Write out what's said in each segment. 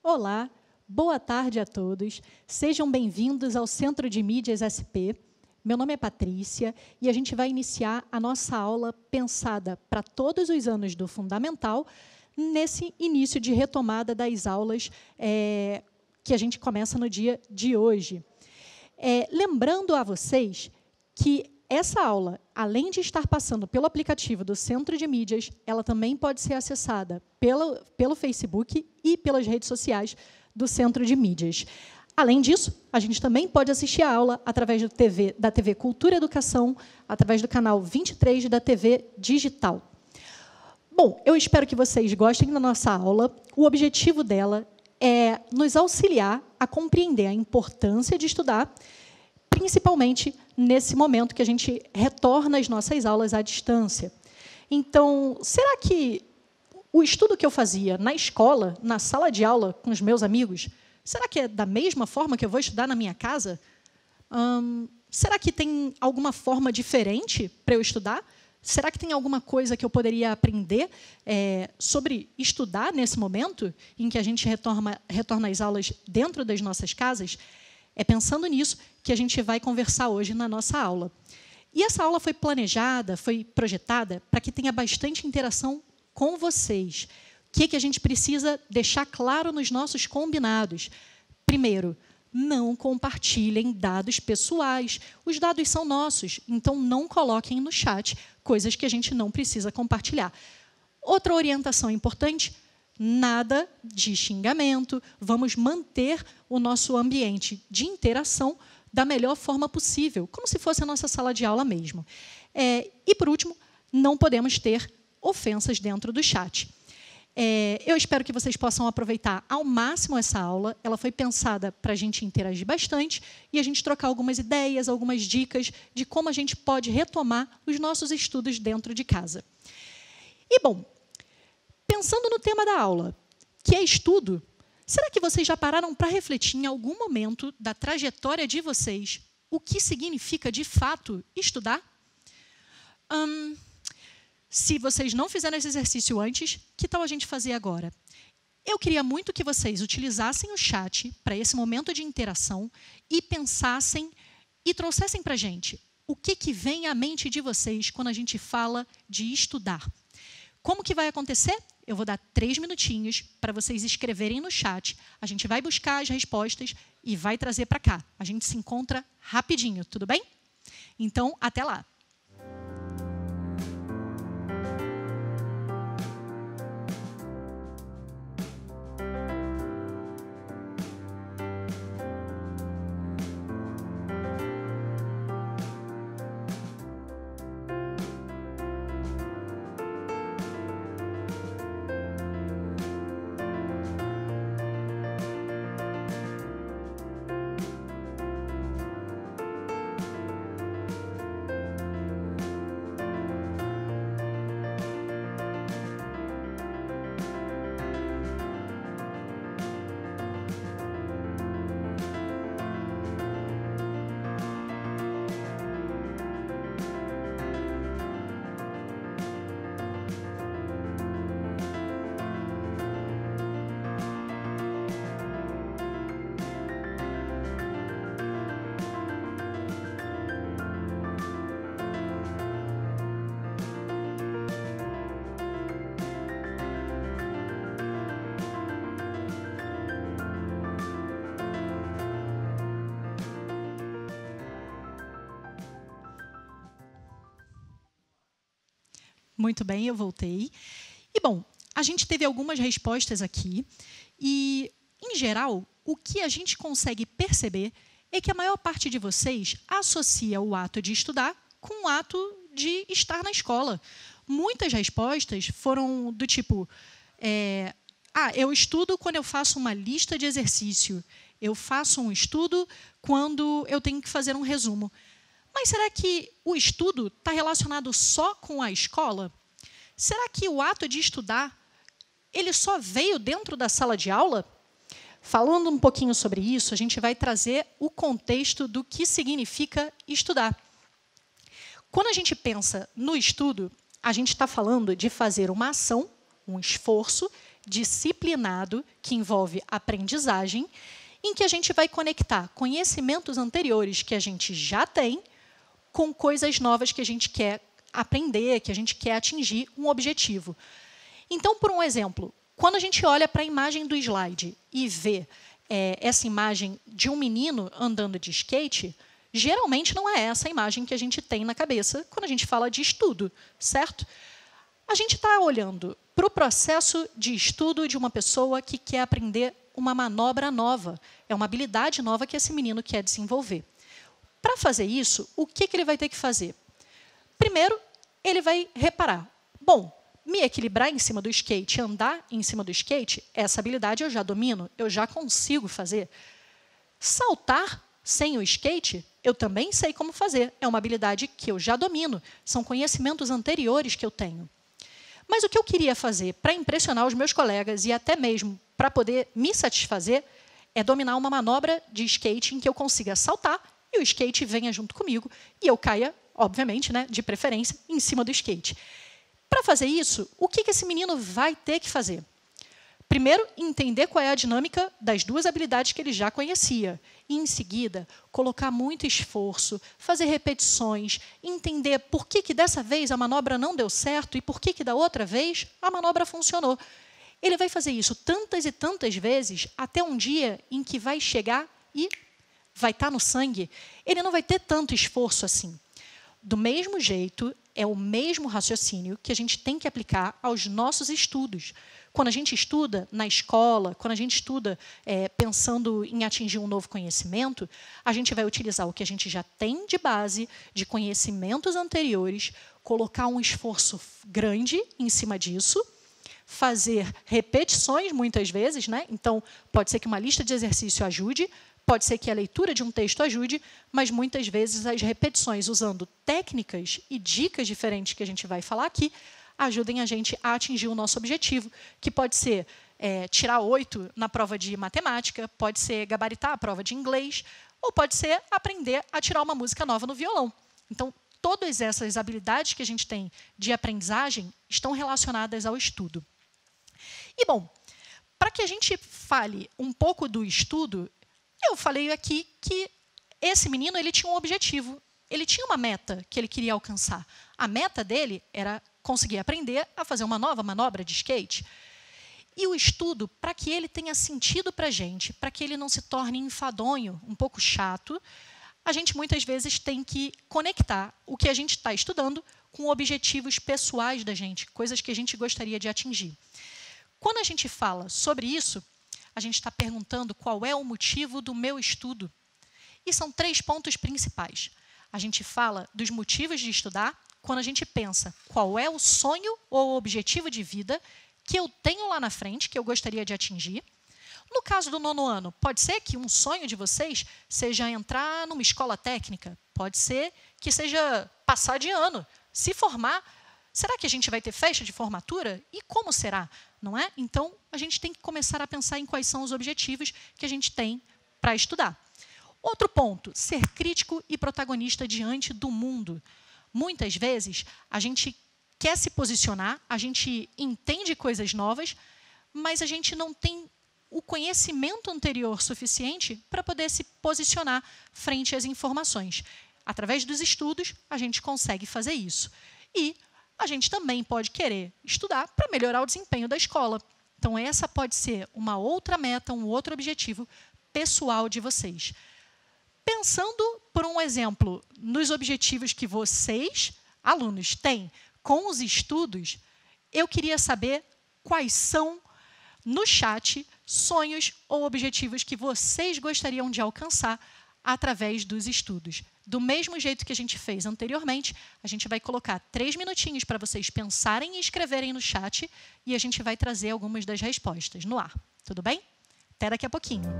Olá, boa tarde a todos. Sejam bem-vindos ao Centro de Mídias SP. Meu nome é Patrícia e a gente vai iniciar a nossa aula pensada para todos os anos do Fundamental, nesse início de retomada das aulas que a gente começa no dia de hoje. Lembrando a vocês que essa aula, além de estar passando pelo aplicativo do Centro de Mídias, ela também pode ser acessada pelo Facebook e pelas redes sociais do Centro de Mídias. Além disso, a gente também pode assistir a aula através da TV Cultura e Educação, através do canal 23 da TV Digital. Bom, eu espero que vocês gostem da nossa aula. O objetivo dela é nos auxiliar a compreender a importância de estudar, principalmente nesse momento que a gente retorna às nossas aulas à distância. Então, será que o estudo que eu fazia na escola, na sala de aula com os meus amigos, será que é da mesma forma que eu vou estudar na minha casa? Será que tem alguma forma diferente para eu estudar? Será que tem alguma coisa que eu poderia aprender sobre estudar nesse momento em que a gente retorna às aulas dentro das nossas casas? É pensando nisso que a gente vai conversar hoje na nossa aula. E essa aula foi planejada, foi projetada para que tenha bastante interação com vocês. O que a gente precisa deixar claro nos nossos combinados? Primeiro, não compartilhem dados pessoais. Os dados são nossos, então não coloquem no chat coisas que a gente não precisa compartilhar. Outra orientação importante: nada de xingamento. Vamos manter o nosso ambiente de interação da melhor forma possível, como se fosse a nossa sala de aula mesmo. E, por último, não podemos ter ofensas dentro do chat. Eu espero que vocês possam aproveitar ao máximo essa aula. Ela foi pensada para a gente interagir bastante e a gente trocar algumas ideias, algumas dicas de como a gente pode retomar os nossos estudos dentro de casa. E, bom, pensando no tema da aula, que é estudo, será que vocês já pararam para refletir em algum momento da trajetória de vocês o que significa, de fato, estudar? Se vocês não fizeram esse exercício antes, que tal a gente fazer agora? Eu queria muito que vocês utilizassem o chat para esse momento de interação e pensassem e trouxessem para a gente o que vem à mente de vocês quando a gente fala de estudar. Como que vai acontecer? Eu vou dar 3 minutinhos para vocês escreverem no chat. A gente vai buscar as respostas e vai trazer para cá. A gente se encontra rapidinho, tudo bem? Então, até lá. Muito bem, eu voltei. E, bom, a gente teve algumas respostas aqui e, em geral, o que a gente consegue perceber é que a maior parte de vocês associa o ato de estudar com o ato de estar na escola. Muitas respostas foram do tipo, eu estudo quando eu faço uma lista de exercício, eu faço um estudo quando eu tenho que fazer um resumo. Mas será que o estudo está relacionado só com a escola? Será que o ato de estudar ele só veio dentro da sala de aula? Falando um pouquinho sobre isso, a gente vai trazer o contexto do que significa estudar. Quando a gente pensa no estudo, a gente está falando de fazer uma ação, um esforço, disciplinado, que envolve aprendizagem, em que a gente vai conectar conhecimentos anteriores que a gente já tem com coisas novas que a gente quer aprender, que a gente quer atingir um objetivo. Então, por um exemplo, quando a gente olha para a imagem do slide e vê essa imagem de um menino andando de skate, geralmente não é essa a imagem que a gente tem na cabeça quando a gente fala de estudo, certo? A gente está olhando para o processo de estudo de uma pessoa que quer aprender uma manobra nova, é uma habilidade nova que esse menino quer desenvolver. Para fazer isso, o que ele vai ter que fazer? Primeiro, ele vai reparar, bom, me equilibrar em cima do skate, andar em cima do skate, essa habilidade eu já domino, eu já consigo fazer. Saltar sem o skate, eu também sei como fazer, é uma habilidade que eu já domino, são conhecimentos anteriores que eu tenho. Mas o que eu queria fazer para impressionar os meus colegas e até mesmo para poder me satisfazer é dominar uma manobra de skate em que eu consiga saltar e o skate venha junto comigo e eu caia, obviamente, né, de preferência, em cima do skate. Para fazer isso, o que esse menino vai ter que fazer? Primeiro, entender qual é a dinâmica das duas habilidades que ele já conhecia. E, em seguida, colocar muito esforço, fazer repetições, entender por que dessa vez a manobra não deu certo e por que da outra vez a manobra funcionou. Ele vai fazer isso tantas e tantas vezes até um dia em que vai chegar e vai estar no sangue. Ele não vai ter tanto esforço assim. Do mesmo jeito, é o mesmo raciocínio que a gente tem que aplicar aos nossos estudos. Quando a gente estuda na escola, quando a gente estuda pensando em atingir um novo conhecimento, a gente vai utilizar o que a gente já tem de base, de conhecimentos anteriores, colocar um esforço grande em cima disso, fazer repetições muitas vezes, né? Então, pode ser que uma lista de exercício ajude, pode ser que a leitura de um texto ajude, mas muitas vezes as repetições usando técnicas e dicas diferentes que a gente vai falar aqui ajudem a gente a atingir o nosso objetivo, que pode ser tirar 8 na prova de matemática, pode ser gabaritar a prova de inglês, ou pode ser aprender a tirar uma música nova no violão. Então, todas essas habilidades que a gente tem de aprendizagem estão relacionadas ao estudo. E, bom, para que a gente fale um pouco do estudo, eu falei aqui que esse menino ele tinha um objetivo, ele tinha uma meta que ele queria alcançar. A meta dele era conseguir aprender a fazer uma nova manobra de skate. E o estudo, para que ele tenha sentido para a gente, para que ele não se torne enfadonho, um pouco chato, a gente muitas vezes tem que conectar o que a gente está estudando com objetivos pessoais da gente, coisas que a gente gostaria de atingir. Quando a gente fala sobre isso, a gente está perguntando qual é o motivo do meu estudo. E são 3 pontos principais. A gente fala dos motivos de estudar quando a gente pensa qual é o sonho ou o objetivo de vida que eu tenho lá na frente, que eu gostaria de atingir. No caso do 9º ano, pode ser que um sonho de vocês seja entrar numa escola técnica, pode ser que seja passar de ano, se formar. Será que a gente vai ter festa de formatura? E como será? Não é? Então, a gente tem que começar a pensar em quais são os objetivos que a gente tem para estudar. Outro ponto, ser crítico e protagonista diante do mundo. Muitas vezes, a gente quer se posicionar, a gente entende coisas novas, mas a gente não tem o conhecimento anterior suficiente para poder se posicionar frente às informações. Através dos estudos, a gente consegue fazer isso. E a gente também pode querer estudar para melhorar o desempenho da escola. Então, essa pode ser uma outra meta, um outro objetivo pessoal de vocês. Pensando, por um exemplo, nos objetivos que vocês, alunos, têm com os estudos, eu queria saber quais são, no chat, sonhos ou objetivos que vocês gostariam de alcançar através dos estudos. Do mesmo jeito que a gente fez anteriormente, a gente vai colocar 3 minutinhos para vocês pensarem e escreverem no chat e a gente vai trazer algumas das respostas no ar. Tudo bem? Até daqui a pouquinho.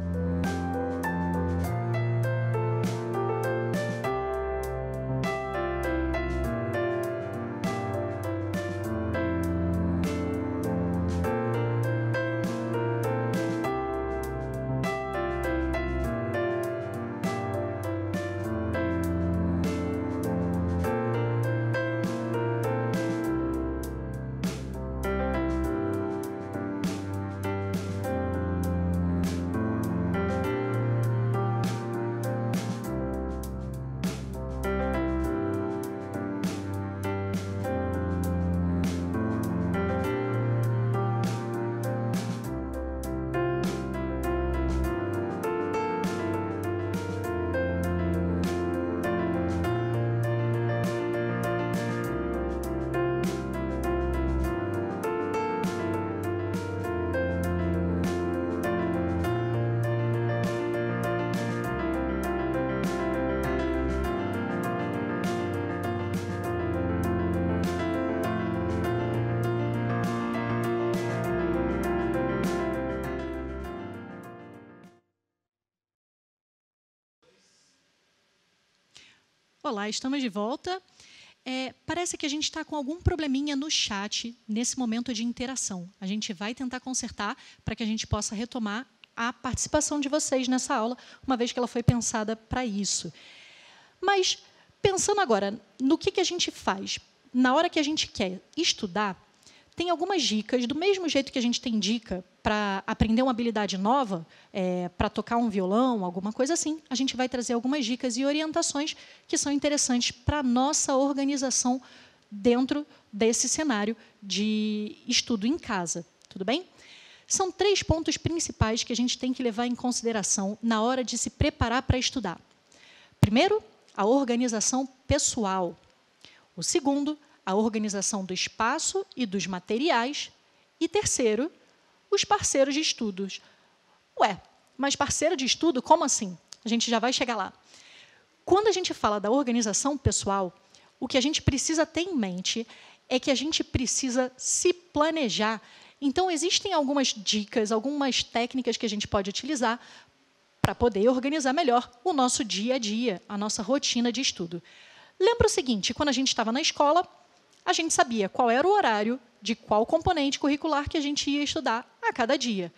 Olá, estamos de volta. Parece que a gente está com algum probleminha no chat nesse momento de interação. A gente vai tentar consertar para que a gente possa retomar a participação de vocês nessa aula, uma vez que ela foi pensada para isso. Mas, pensando agora no que a gente faz na hora que a gente quer estudar, tem algumas dicas, do mesmo jeito que a gente tem dica para aprender uma habilidade nova, para tocar um violão, alguma coisa assim, a gente vai trazer algumas dicas e orientações que são interessantes para a nossa organização dentro desse cenário de estudo em casa. Tudo bem? São 3 pontos principais que a gente tem que levar em consideração na hora de se preparar para estudar. Primeiro, a organização pessoal. O segundo, a organização do espaço e dos materiais. E terceiro, os parceiros de estudos. Ué, mas parceiro de estudo, como assim? A gente já vai chegar lá. Quando a gente fala da organização pessoal, o que a gente precisa ter em mente é que a gente precisa se planejar. Então, existem algumas dicas, algumas técnicas que a gente pode utilizar para poder organizar melhor o nosso dia a dia, a nossa rotina de estudo. Lembra o seguinte, quando a gente estava na escola, a gente sabia qual era o horário de qual componente curricular que a gente ia estudar a cada dia.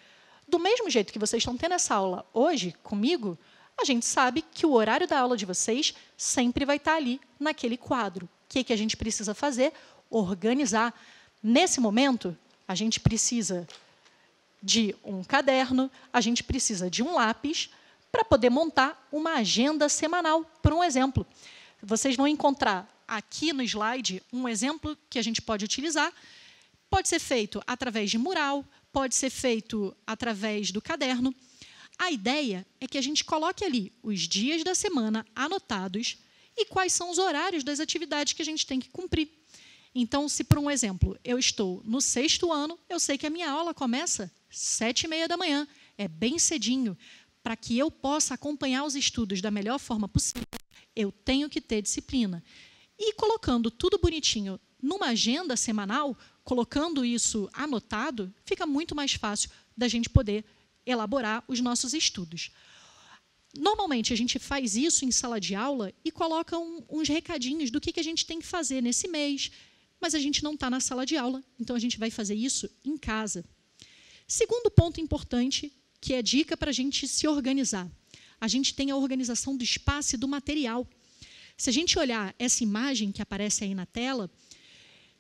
Do mesmo jeito que vocês estão tendo essa aula hoje comigo, a gente sabe que o horário da aula de vocês sempre vai estar ali naquele quadro. O que a gente precisa fazer? Organizar. Nesse momento, a gente precisa de um caderno, a gente precisa de um lápis para poder montar uma agenda semanal. Por um exemplo, vocês vão encontrar aqui no slide um exemplo que a gente pode utilizar. Pode ser feito através de mural, pode ser feito através do caderno. A ideia é que a gente coloque ali os dias da semana anotados e quais são os horários das atividades que a gente tem que cumprir. Então, se, por um exemplo, eu estou no 6º ano, eu sei que a minha aula começa às 7h30 da manhã, é bem cedinho. Para que eu possa acompanhar os estudos da melhor forma possível, eu tenho que ter disciplina. E colocando tudo bonitinho numa agenda semanal, colocando isso anotado, fica muito mais fácil da gente poder elaborar os nossos estudos. Normalmente, a gente faz isso em sala de aula e coloca uns recadinhos do que a gente tem que fazer nesse mês, mas a gente não está na sala de aula, então a gente vai fazer isso em casa. Segundo ponto importante, que é dica para a gente se organizar. A gente tem a organização do espaço e do material. Se a gente olhar essa imagem que aparece aí na tela,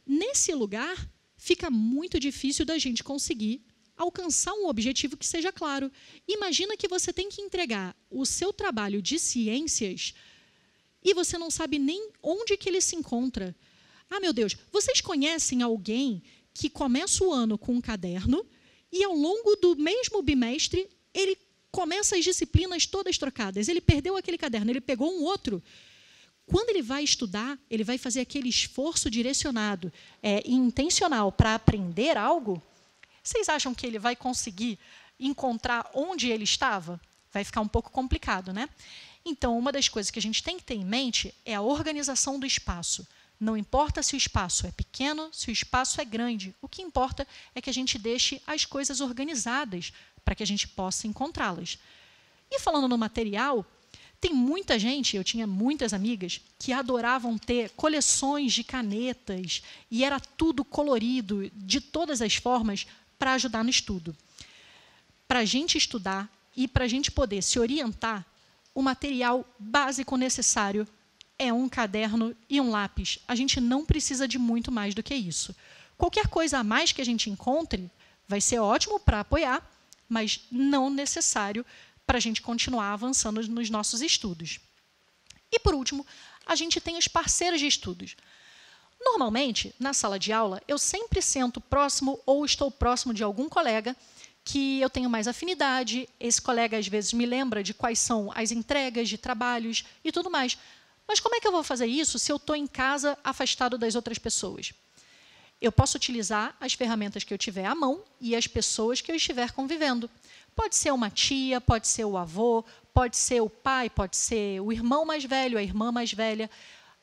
nesse lugar fica muito difícil da gente conseguir alcançar um objetivo que seja claro. Imagina que você tem que entregar o seu trabalho de ciências e você não sabe nem onde que ele se encontra. Ah, meu Deus, vocês conhecem alguém que começa o ano com um caderno e, ao longo do mesmo bimestre, ele começa as disciplinas todas trocadas? Ele perdeu aquele caderno, ele pegou um outro. Quando ele vai estudar, ele vai fazer aquele esforço direcionado e intencional para aprender algo. Vocês acham que ele vai conseguir encontrar onde ele estava? Vai ficar um pouco complicado, né? Então, uma das coisas que a gente tem que ter em mente é a organização do espaço. Não importa se o espaço é pequeno, se o espaço é grande. O que importa é que a gente deixe as coisas organizadas para que a gente possa encontrá-las. E falando no material, tem muita gente, eu tinha muitas amigas, que adoravam ter coleções de canetas e era tudo colorido, de todas as formas, para ajudar no estudo. Para a gente estudar e para a gente poder se orientar, o material básico necessário é um caderno e um lápis. A gente não precisa de muito mais do que isso. Qualquer coisa a mais que a gente encontre vai ser ótimo para apoiar, mas não necessário para a gente continuar avançando nos nossos estudos. E, por último, a gente tem os parceiros de estudos. Normalmente, na sala de aula, eu sempre sento próximo ou estou próximo de algum colega que eu tenho mais afinidade. Esse colega, às vezes, me lembra de quais são as entregas de trabalhos e tudo mais. Mas como é que eu vou fazer isso se eu estou em casa, afastado das outras pessoas? Eu posso utilizar as ferramentas que eu tiver à mão e as pessoas que eu estiver convivendo. Pode ser uma tia, pode ser o avô, pode ser o pai, pode ser o irmão mais velho, a irmã mais velha.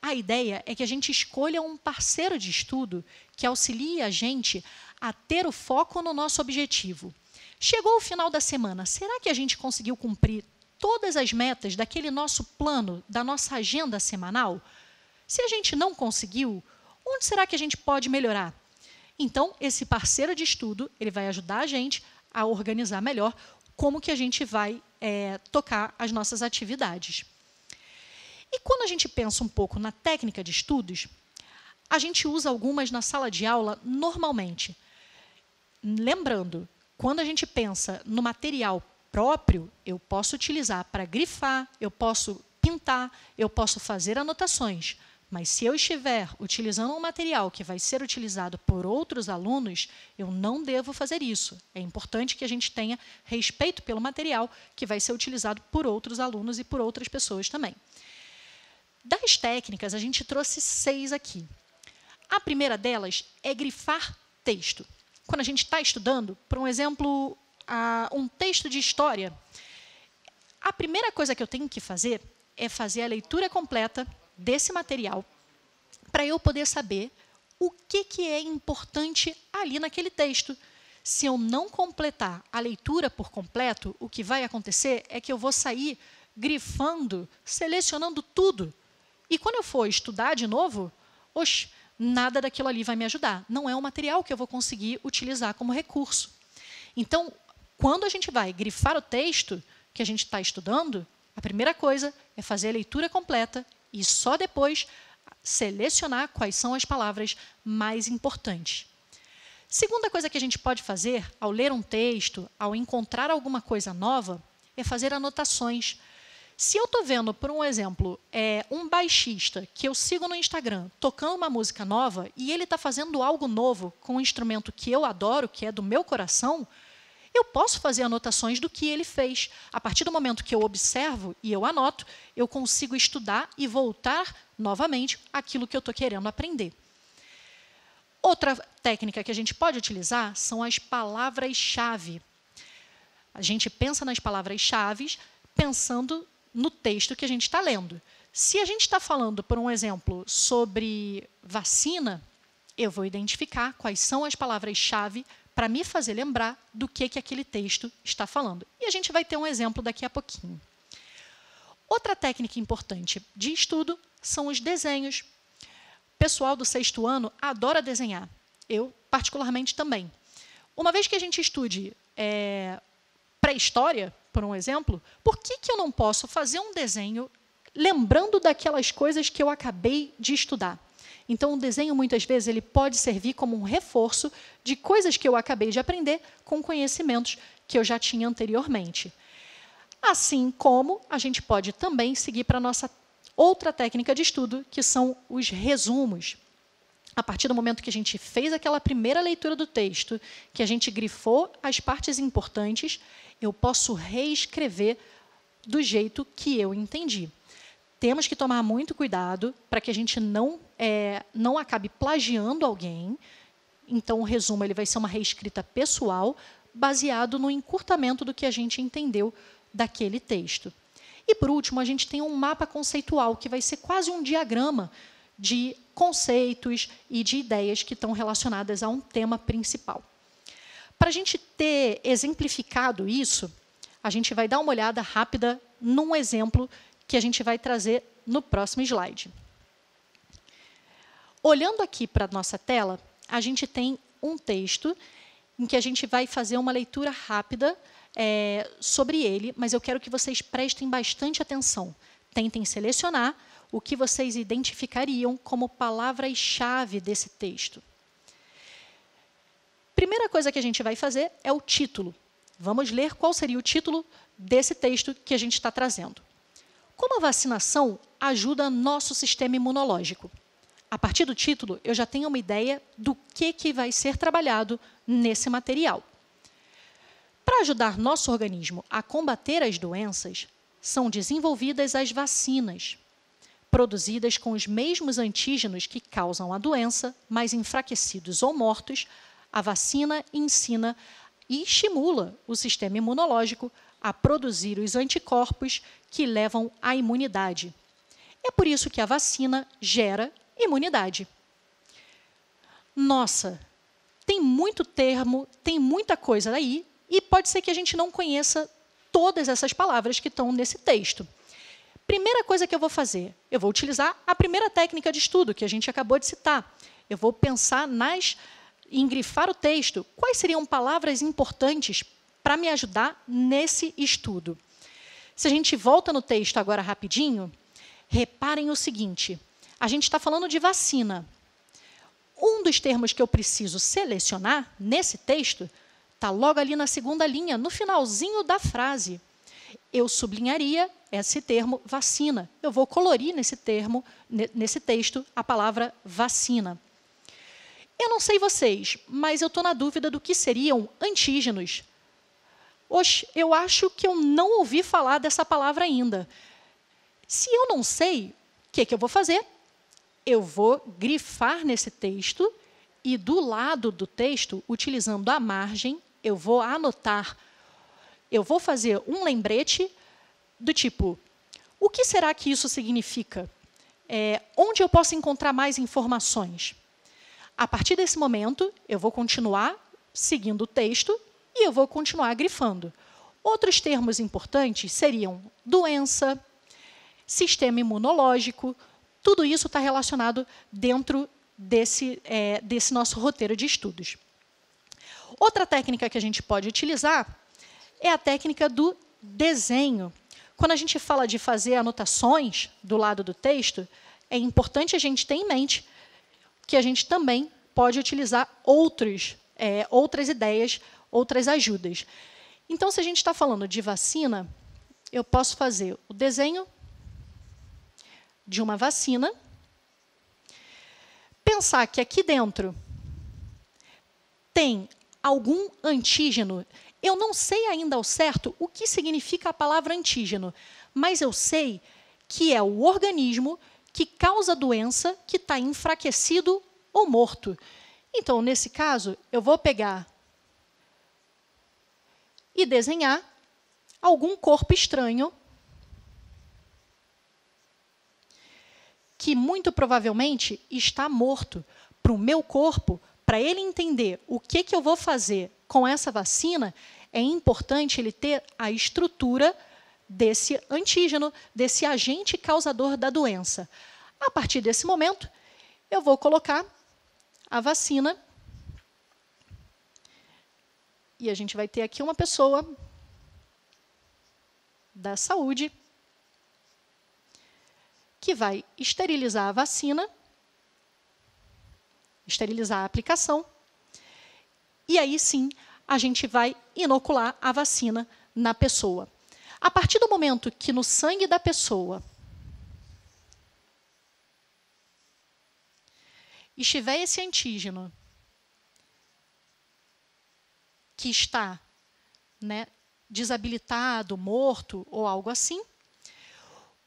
A ideia é que a gente escolha um parceiro de estudo que auxilie a gente a ter o foco no nosso objetivo. Chegou o final da semana, será que a gente conseguiu cumprir todas as metas daquele nosso plano, da nossa agenda semanal? Se a gente não conseguiu, onde será que a gente pode melhorar? Então, esse parceiro de estudo, ele vai ajudar a gente a organizar melhor como que a gente vai tocar as nossas atividades. E quando a gente pensa um pouco na técnica de estudos, a gente usa algumas na sala de aula normalmente. Lembrando, quando a gente pensa no material próprio, eu posso utilizar para grifar, eu posso pintar, eu posso fazer anotações. Mas se eu estiver utilizando um material que vai ser utilizado por outros alunos, eu não devo fazer isso. É importante que a gente tenha respeito pelo material que vai ser utilizado por outros alunos e por outras pessoas também. Das técnicas, a gente trouxe 6 aqui. A primeira delas é grifar texto. Quando a gente está estudando, por um exemplo, um texto de história, a primeira coisa que eu tenho que fazer é fazer a leitura completa desse material para eu poder saber o que é importante ali naquele texto. Se eu não completar a leitura por completo, o que vai acontecer é que eu vou sair grifando, selecionando tudo. E quando eu for estudar de novo, nada daquilo ali vai me ajudar. Não é um material que eu vou conseguir utilizar como recurso. Então, quando a gente vai grifar o texto que a gente está estudando, a primeira coisa é fazer a leitura completa e só depois selecionar quais são as palavras mais importantes. Segunda coisa que a gente pode fazer ao ler um texto, ao encontrar alguma coisa nova, é fazer anotações. Se eu estou vendo, por um exemplo, um baixista que eu sigo no Instagram tocando uma música nova e ele está fazendo algo novo com um instrumento que eu adoro, que é do meu coração, eu posso fazer anotações do que ele fez. A partir do momento que eu observo e eu anoto, eu consigo estudar e voltar novamente àquilo que eu estou querendo aprender. Outra técnica que a gente pode utilizar são as palavras-chave. A gente pensa nas palavras-chave pensando no texto que a gente está lendo. Se a gente está falando, por um exemplo, sobre vacina, eu vou identificar quais são as palavras-chave para me fazer lembrar do que aquele texto está falando. E a gente vai ter um exemplo daqui a pouquinho. Outra técnica importante de estudo são os desenhos. O pessoal do 6º ano adora desenhar. Eu, particularmente, também. Uma vez que a gente estude pré-história, por um exemplo, por que eu não posso fazer um desenho lembrando daquelas coisas que eu acabei de estudar? Então, o desenho, muitas vezes, ele pode servir como um reforço de coisas que eu acabei de aprender com conhecimentos que eu já tinha anteriormente. Assim como a gente pode também seguir para a nossa outra técnica de estudo, que são os resumos. A partir do momento que a gente fez aquela primeira leitura do texto, que a gente grifou as partes importantes, eu posso reescrever do jeito que eu entendi. Temos que tomar muito cuidado para que a gente não acabe plagiando alguém. Então, o resumo ele vai ser uma reescrita pessoal, baseado no encurtamento do que a gente entendeu daquele texto. E, por último, a gente tem um mapa conceitual, que vai ser quase um diagrama de conceitos e de ideias que estão relacionadas a um tema principal. Para a gente ter exemplificado isso, a gente vai dar uma olhada rápida num exemplo que a gente vai trazer no próximo slide. Olhando aqui para a nossa tela, a gente tem um texto em que a gente vai fazer uma leitura rápida sobre ele, mas eu quero que vocês prestem bastante atenção. Tentem selecionar o que vocês identificariam como palavras-chave desse texto. Primeira coisa que a gente vai fazer é o título. Vamos ler qual seria o título desse texto que a gente está trazendo. Como a vacinação ajuda nosso sistema imunológico? A partir do título, eu já tenho uma ideia do que vai ser trabalhado nesse material. Para ajudar nosso organismo a combater as doenças, são desenvolvidas as vacinas, produzidas com os mesmos antígenos que causam a doença, mas enfraquecidos ou mortos. A vacina ensina e estimula o sistema imunológico a produzir os anticorpos que levam à imunidade. É por isso que a vacina gera imunidade. Nossa, tem muito termo, tem muita coisa aí, e pode ser que a gente não conheça todas essas palavras que estão nesse texto. Primeira coisa que eu vou fazer, eu vou utilizar a primeira técnica de estudo que a gente acabou de citar. Eu vou pensar em grifar o texto. Quais seriam palavras importantes para me ajudar nesse estudo? Se a gente volta no texto agora rapidinho, reparem o seguinte, a gente está falando de vacina. Um dos termos que eu preciso selecionar nesse texto está logo ali na segunda linha, no finalzinho da frase. Eu sublinharia esse termo vacina. Eu vou colorir nesse texto a palavra vacina. Eu não sei vocês, mas eu estou na dúvida do que seriam antígenos. Oxe, eu acho que eu não ouvi falar dessa palavra ainda. Se eu não sei, o que eu vou fazer? Eu vou grifar nesse texto e do lado do texto, utilizando a margem, eu vou anotar, eu vou fazer um lembrete do tipo, o que será que isso significa? Onde eu posso encontrar mais informações? A partir desse momento, eu vou continuar seguindo o texto e eu vou continuar grifando. Outros termos importantes seriam doença, sistema imunológico, tudo isso está relacionado dentro desse nosso roteiro de estudos. Outra técnica que a gente pode utilizar é a técnica do desenho. Quando a gente fala de fazer anotações do lado do texto, é importante a gente ter em mente que a gente também pode utilizar outras ideias, outras ajudas. Então, se a gente está falando de vacina, eu posso fazer o desenho de uma vacina, pensar que aqui dentro tem algum antígeno. Eu não sei ainda ao certo o que significa a palavra antígeno, mas eu sei que é o organismo que causa doença que está enfraquecido ou morto. Então, nesse caso, eu vou pegar e desenhar algum corpo estranho que muito provavelmente está morto. Para o meu corpo, para ele entender o que eu vou fazer com essa vacina, é importante ele ter a estrutura desse antígeno, desse agente causador da doença. A partir desse momento, eu vou colocar a vacina e a gente vai ter aqui uma pessoa da saúde que vai esterilizar a vacina, esterilizar a aplicação, e aí sim a gente vai inocular a vacina na pessoa. A partir do momento que no sangue da pessoa estiver esse antígeno que está desabilitado, morto ou algo assim,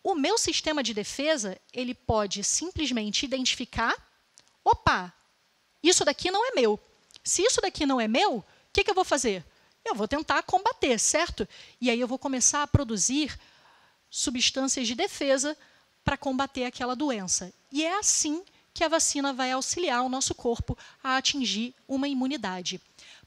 o meu sistema de defesa ele pode simplesmente identificar, opa, isso daqui não é meu. Se isso daqui não é meu, o que eu vou fazer? Eu vou tentar combater, certo? E aí eu vou começar a produzir substâncias de defesa para combater aquela doença. E é assim que a vacina vai auxiliar o nosso corpo a atingir uma imunidade.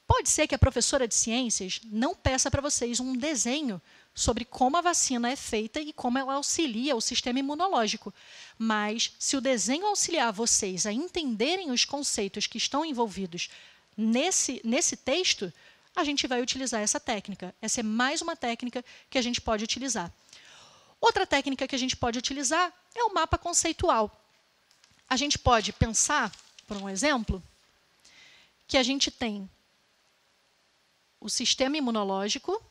Pode ser que a professora de ciências não peça para vocês um desenho sobre como a vacina é feita e como ela auxilia o sistema imunológico. Mas, se o desenho auxiliar vocês a entenderem os conceitos que estão envolvidos nesse texto, a gente vai utilizar essa técnica. Essa é mais uma técnica que a gente pode utilizar. Outra técnica que a gente pode utilizar é o mapa conceitual. A gente pode pensar, por um exemplo, que a gente tem o sistema imunológico,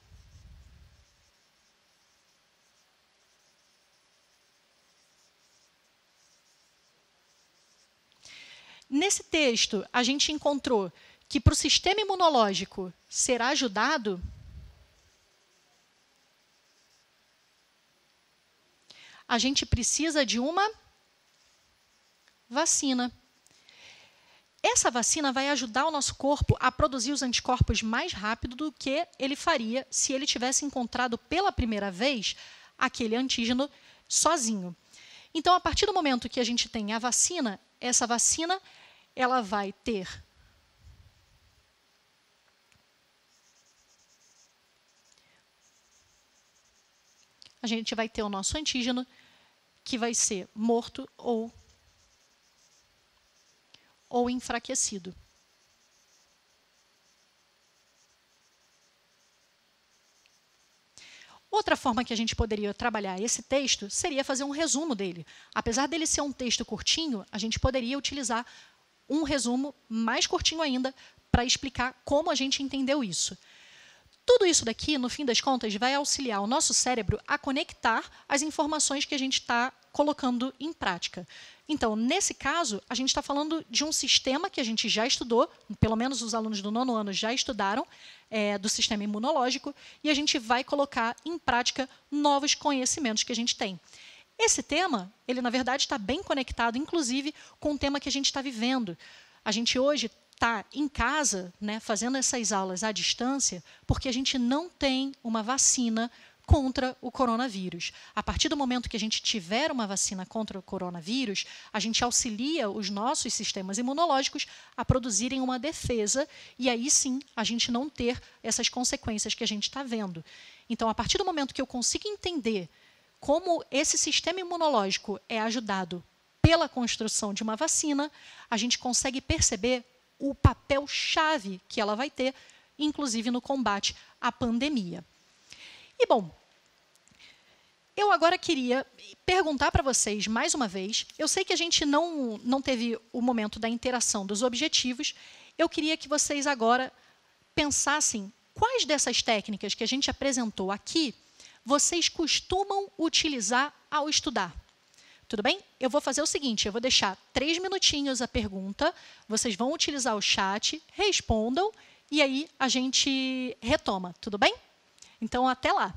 nesse texto, a gente encontrou que para o sistema imunológico ser ajudado, a gente precisa de uma vacina. Essa vacina vai ajudar o nosso corpo a produzir os anticorpos mais rápido do que ele faria se ele tivesse encontrado pela primeira vez aquele antígeno sozinho. Então, a partir do momento que a gente tem a vacina, essa vacina ela vai ter a gente vai ter o nosso antígeno, que vai ser morto ou enfraquecido. Outra forma que a gente poderia trabalhar esse texto seria fazer um resumo dele. Apesar dele ser um texto curtinho, a gente poderia utilizar um resumo mais curtinho ainda para explicar como a gente entendeu isso. Tudo isso daqui, no fim das contas, vai auxiliar o nosso cérebro a conectar as informações que a gente está colocando em prática. Então, nesse caso, a gente está falando de um sistema que a gente já estudou, pelo menos os alunos do 9º ano já estudaram, do sistema imunológico, e a gente vai colocar em prática novos conhecimentos que a gente tem. Esse tema, ele na verdade está bem conectado, inclusive, com o tema que a gente está vivendo. A gente hoje está em casa, né, fazendo essas aulas à distância, porque a gente não tem uma vacina contra o coronavírus. A partir do momento que a gente tiver uma vacina contra o coronavírus, a gente auxilia os nossos sistemas imunológicos a produzirem uma defesa e aí sim a gente não ter essas consequências que a gente está vendo. Então, a partir do momento que eu consigo entender como esse sistema imunológico é ajudado pela construção de uma vacina, a gente consegue perceber o papel-chave que ela vai ter, inclusive no combate à pandemia. E, bom, eu agora queria perguntar para vocês, mais uma vez, eu sei que a gente não teve o momento da interação dos objetivos, eu queria que vocês agora pensassem quais dessas técnicas que a gente apresentou aqui vocês costumam utilizar ao estudar. Tudo bem? Eu vou fazer o seguinte, eu vou deixar 3 minutinhos a pergunta, vocês vão utilizar o chat, respondam, e aí a gente retoma, tudo bem? Então, até lá!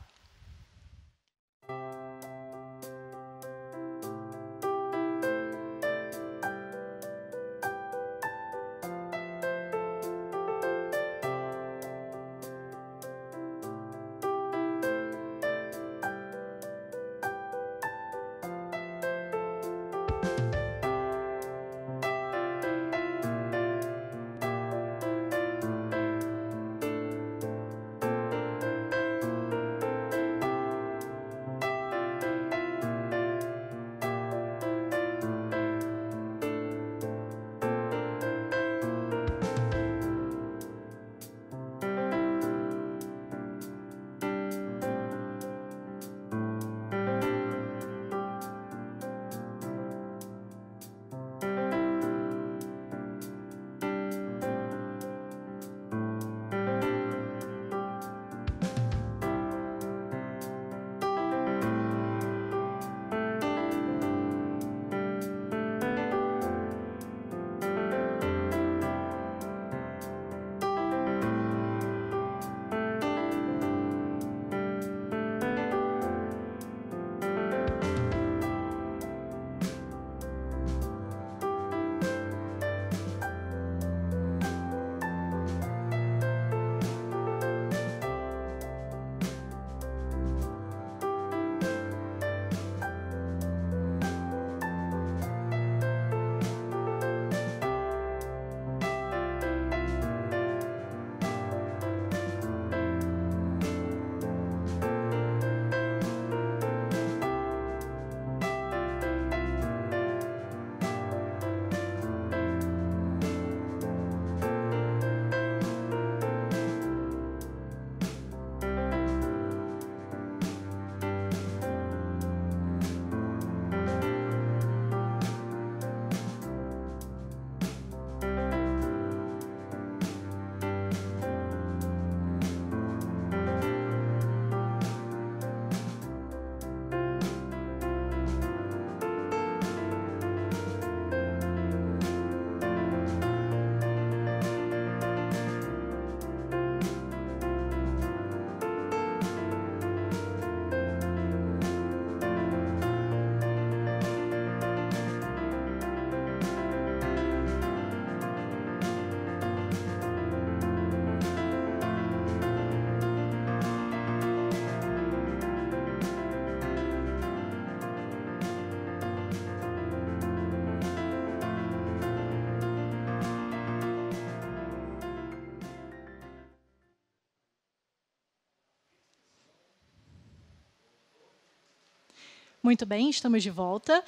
Muito bem, estamos de volta.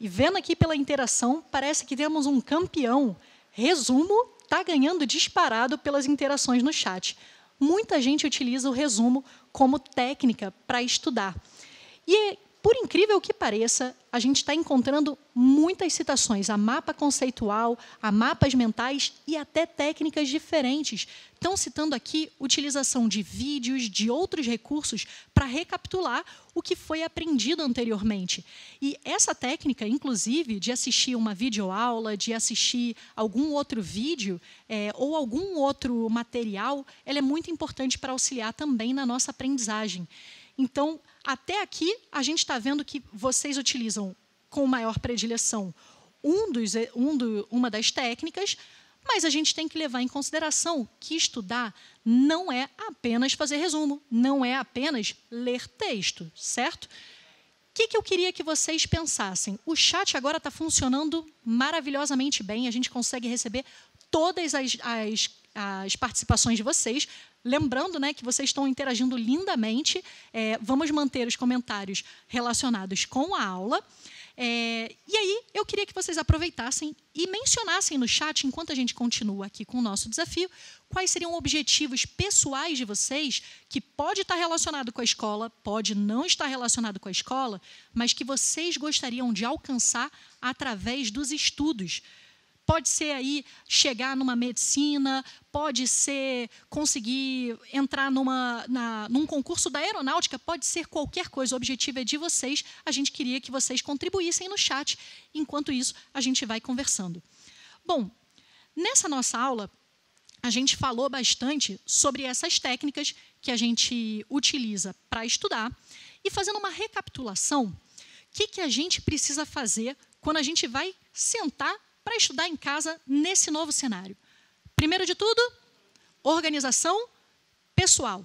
E vendo aqui pela interação, parece que temos um campeão. Resumo está ganhando disparado pelas interações no chat. Muita gente utiliza o resumo como técnica para estudar. E, por incrível que pareça, a gente está encontrando muitas citações a mapa conceitual, a mapas mentais e até técnicas diferentes. Estão citando aqui utilização de vídeos, de outros recursos, para recapitular o que foi aprendido anteriormente. E essa técnica, inclusive, de assistir uma videoaula, de assistir algum outro vídeo ou algum outro material, ela é muito importante para auxiliar também na nossa aprendizagem. Então, até aqui, a gente está vendo que vocês utilizam com maior predileção uma das técnicas, mas a gente tem que levar em consideração que estudar não é apenas fazer resumo, não é apenas ler texto, certo? O que eu queria que vocês pensassem? O chat agora está funcionando maravilhosamente bem, a gente consegue receber todas as participações de vocês. Lembrando, né, que vocês estão interagindo lindamente. Vamos manter os comentários relacionados com a aula. E aí, eu queria que vocês aproveitassem e mencionassem no chat, enquanto a gente continua aqui com o nosso desafio, quais seriam objetivos pessoais de vocês, que pode estar relacionado com a escola, pode não estar relacionado com a escola, mas que vocês gostariam de alcançar através dos estudos. Pode ser aí chegar numa medicina, pode ser conseguir entrar num concurso da aeronáutica, pode ser qualquer coisa. O objetivo é de vocês. A gente queria que vocês contribuíssem no chat. Enquanto isso, a gente vai conversando. Bom, nessa nossa aula, a gente falou bastante sobre essas técnicas que a gente utiliza para estudar. E fazendo uma recapitulação, o que a gente precisa fazer quando a gente vai sentar para estudar em casa nesse novo cenário? Primeiro de tudo, organização pessoal.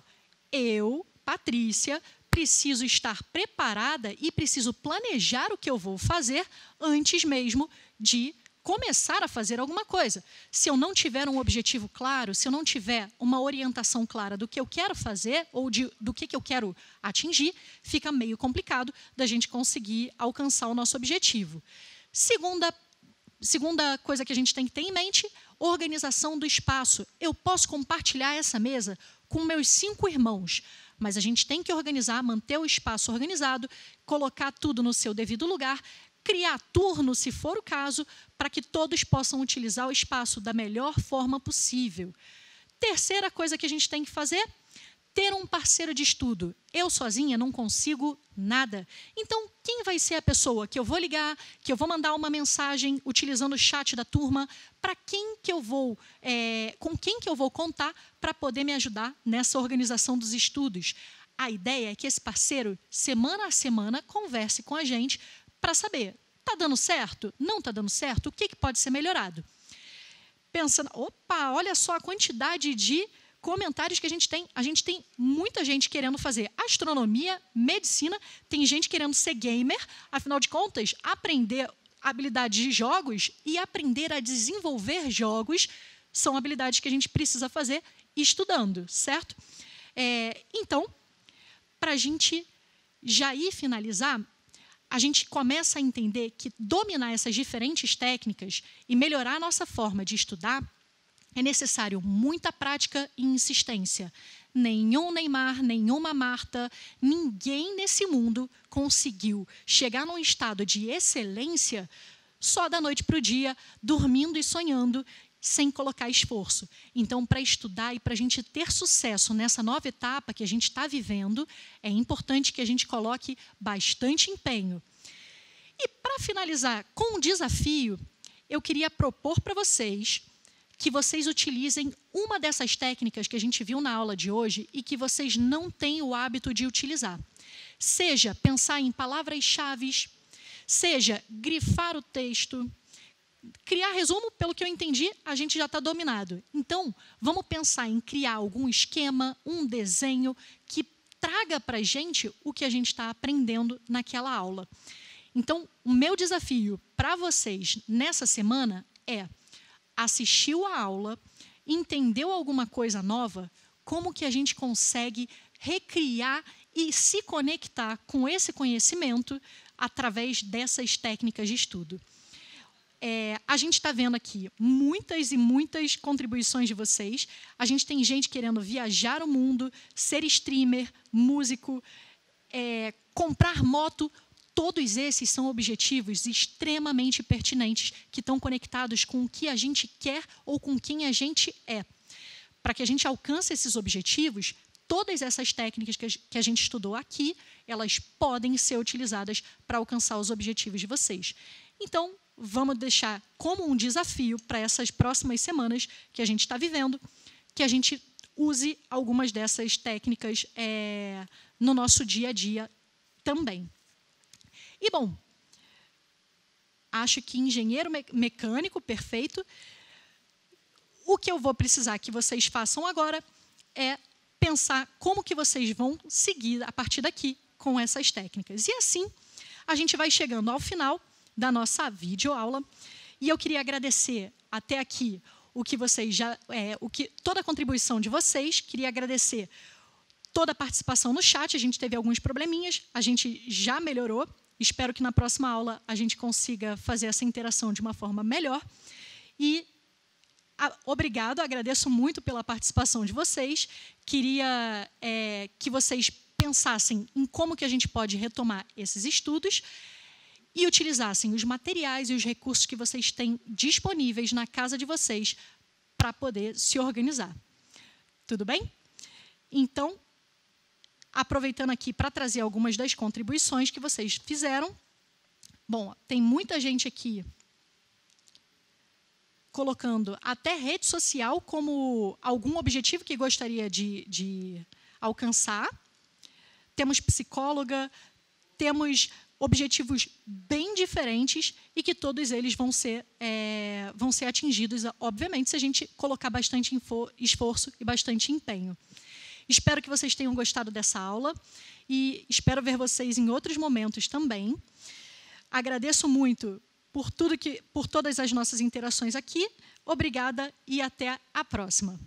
Eu, Patrícia, preciso estar preparada e preciso planejar o que eu vou fazer antes mesmo de começar a fazer alguma coisa. Se eu não tiver um objetivo claro, se eu não tiver uma orientação clara do que eu quero fazer ou do que eu quero atingir, fica meio complicado da gente conseguir alcançar o nosso objetivo. Segunda coisa que a gente tem que ter em mente, organização do espaço. Eu posso compartilhar essa mesa com meus 5 irmãos, mas a gente tem que organizar, manter o espaço organizado, colocar tudo no seu devido lugar, criar turno, se for o caso, para que todos possam utilizar o espaço da melhor forma possível. Terceira coisa que a gente tem que fazer, ter um parceiro de estudo. Eu sozinha não consigo nada. Então, quem vai ser a pessoa que eu vou ligar, que eu vou mandar uma mensagem utilizando o chat da turma, para quem que eu vou, com quem que eu vou contar para poder me ajudar nessa organização dos estudos? A ideia é que esse parceiro, semana a semana, converse com a gente para saber, está dando certo? Não está dando certo? O que pode ser melhorado? Pensando, opa, olha só a quantidade de comentários que a gente tem muita gente querendo fazer astronomia, medicina, tem gente querendo ser gamer, afinal de contas, aprender habilidades de jogos e aprender a desenvolver jogos são habilidades que a gente precisa fazer estudando, certo? Então, para a gente já ir finalizar, a gente começa a entender que dominar essas diferentes técnicas e melhorar a nossa forma de estudar é necessário muita prática e insistência. Nenhum Neymar, nenhuma Marta, ninguém nesse mundo conseguiu chegar num estado de excelência só da noite para o dia, dormindo e sonhando, sem colocar esforço. Então, para estudar e para a gente ter sucesso nessa nova etapa que a gente está vivendo, é importante que a gente coloque bastante empenho. E, para finalizar com um desafio, eu queria propor para vocês que vocês utilizem uma dessas técnicas que a gente viu na aula de hoje e que vocês não têm o hábito de utilizar. Seja pensar em palavras-chave, seja grifar o texto, criar resumo, pelo que eu entendi, a gente já está dominado. Então, vamos pensar em criar algum esquema, um desenho que traga para a gente o que a gente está aprendendo naquela aula. Então, o meu desafio para vocês nessa semana é: assistiu a aula, entendeu alguma coisa nova, como que a gente consegue recriar e se conectar com esse conhecimento através dessas técnicas de estudo. A gente está vendo aqui muitas e muitas contribuições de vocês. A gente tem gente querendo viajar o mundo, ser streamer, músico, comprar moto. Todos esses são objetivos extremamente pertinentes que estão conectados com o que a gente quer ou com quem a gente é. Para que a gente alcance esses objetivos, todas essas técnicas que a gente estudou aqui, elas podem ser utilizadas para alcançar os objetivos de vocês. Então, vamos deixar como um desafio para essas próximas semanas que a gente está vivendo, que a gente use algumas dessas técnicas no nosso dia a dia também. E, bom, acho que engenheiro mecânico, perfeito. O que eu vou precisar que vocês façam agora é pensar como que vocês vão seguir a partir daqui com essas técnicas. E assim, a gente vai chegando ao final da nossa videoaula, e eu queria agradecer até aqui toda a contribuição de vocês, queria agradecer toda a participação no chat, a gente teve alguns probleminhas, a gente já melhorou, espero que na próxima aula a gente consiga fazer essa interação de uma forma melhor, e obrigado, agradeço muito pela participação de vocês, queria que vocês pensassem em como que a gente pode retomar esses estudos, e utilizassem os materiais e os recursos que vocês têm disponíveis na casa de vocês para poder se organizar. Tudo bem? Então, aproveitando aqui para trazer algumas das contribuições que vocês fizeram. Bom, tem muita gente aqui colocando até rede social como algum objetivo que gostaria de alcançar. Temos psicóloga, temos objetivos bem diferentes e que todos eles vão ser atingidos, obviamente, se a gente colocar bastante esforço e bastante empenho. Espero que vocês tenham gostado dessa aula e espero ver vocês em outros momentos também. Agradeço muito por todas as nossas interações aqui. Obrigada e até a próxima.